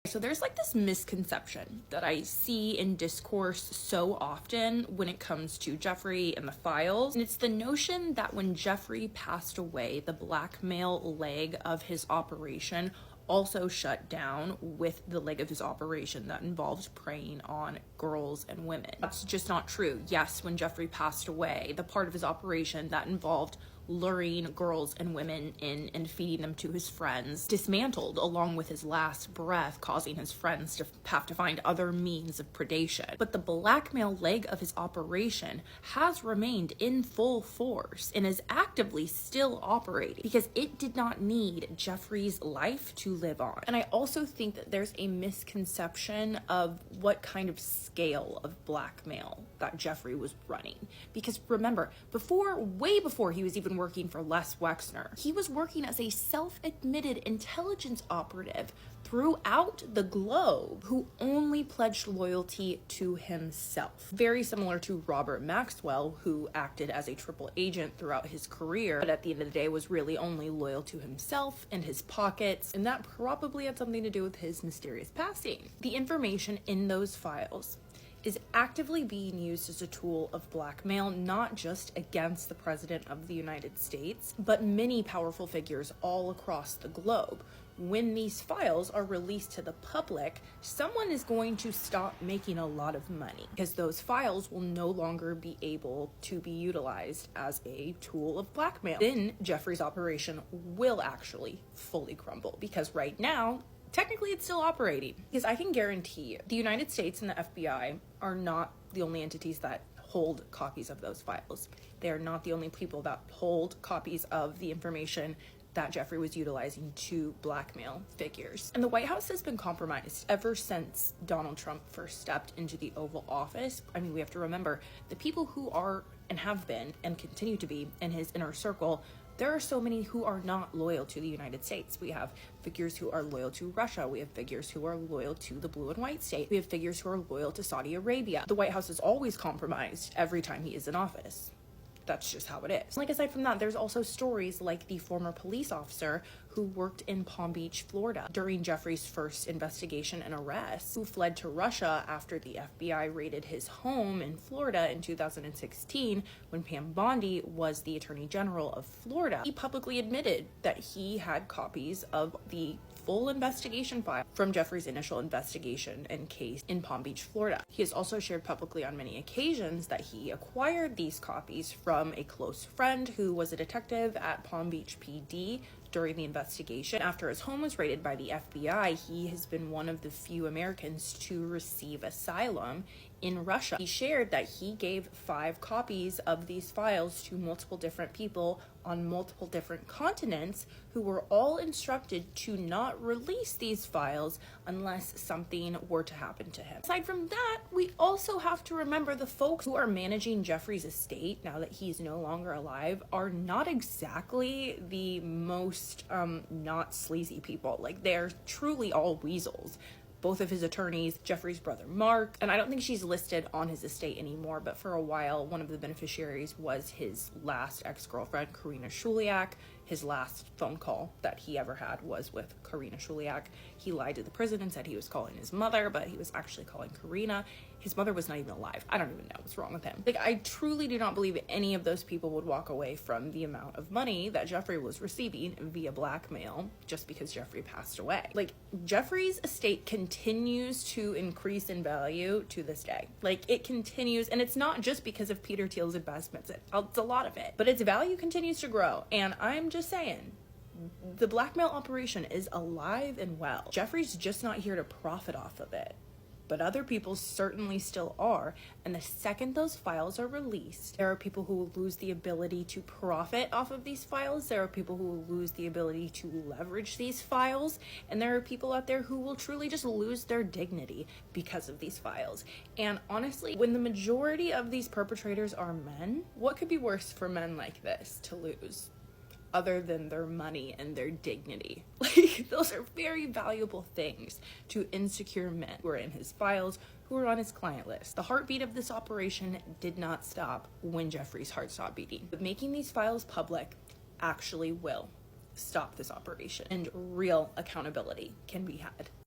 So there's like this misconception that I see in discourse so often when it comes to Jeffrey and the files. And it's the notion that when Jeffrey passed away, the blackmail leg of his operation also shut down with the leg of his operation that involved preying on girls and women. That's just not true. Yes, when Jeffrey passed away, the part of his operation that involved luring girls and women in and feeding them to his friends dismantled along with his last breath, causing his friends to have to find other means of predation. But the blackmail leg of his operation has remained in full force and is actively still operating because it did not need Jeffrey's life to live on. And I also think that there's a misconception of what kind of scale of blackmail that Jeffrey was running. Because remember, way before he was even working for Les Wexner, he was working as a self-admitted intelligence operative throughout the globe who only pledged loyalty to himself. Very similar to Robert Maxwell, who acted as a triple agent throughout his career, but at the end of the day was really only loyal to himself and his pockets, and that probably had something to do with his mysterious passing. The information in those files is actively being used as a tool of blackmail, not just against the President of the United States, but many powerful figures all across the globe. When these files are released to the public, someone is going to stop making a lot of money because those files will no longer be able to be utilized as a tool of blackmail. Then Jeffrey's operation will actually fully crumble because right now, technically it's still operating. Because I can guarantee you, the United States and the FBI are not the only entities that hold copies of those files. They are not the only people that hold copies of the information that Jeffrey was utilizing to blackmail figures. And the White House has been compromised ever since Donald Trump first stepped into the Oval Office. I mean, we have to remember the people who are and have been and continue to be in his inner circle. There are so many who are not loyal to the United States. We have figures who are loyal to Russia. We have figures who are loyal to the blue and white state. We have figures who are loyal to Saudi Arabia. The White House is always compromised every time he is in office. That's just how it is. Like, aside from that, there's also stories like the former police officer who worked in Palm Beach, Florida during Jeffrey's first investigation and arrest, who fled to Russia after the FBI raided his home in Florida in 2016 when Pam Bondi was the Attorney General of Florida. He publicly admitted that he had copies of the full investigation file from Jeffrey's initial investigation and case in Palm Beach, Florida. He has also shared publicly on many occasions that he acquired these copies from a close friend who was a detective at Palm Beach PD during the investigation. After his home was raided by the FBI, he has been one of the few Americans to receive asylum in Russia. He shared that he gave 5 copies of these files to multiple different people on multiple different continents who were all instructed to not release these files unless something were to happen to him. Aside from that, we also have to remember the folks who are managing Jeffrey's estate now that he's no longer alive are not exactly the most not sleazy people. Like, they're truly all weasels. Both of his attorneys, Jeffrey's brother Mark, and I don't think she's listed on his estate anymore, but for a while, one of the beneficiaries was his last ex-girlfriend, Karina Shuliak. His last phone call that he ever had was with Karina Shuliak. He lied to the prison and said he was calling his mother, but he was actually calling Karina. His mother was not even alive. I don't even know what's wrong with him. Like, I truly do not believe any of those people would walk away from the amount of money that Jeffrey was receiving via blackmail just because Jeffrey passed away. Like, Jeffrey's estate continues to increase in value to this day. Like, it continues, and it's not just because of Peter Thiel's investments. It's a lot of it, but its value continues to grow. And I'm just saying, the blackmail operation is alive and well. Jeffrey's just not here to profit off of it, but other people certainly still are. And the second those files are released, there are people who will lose the ability to profit off of these files. There are people who will lose the ability to leverage these files. And there are people out there who will truly just lose their dignity because of these files. And honestly, when the majority of these perpetrators are men, what could be worse for men like this to lose? Other than their money and their dignity. Like, those are very valuable things to insecure men who are in his files, who are on his client list. The heartbeat of this operation did not stop when Jeffrey's heart stopped beating. But making these files public actually will stop this operation, and real accountability can be had.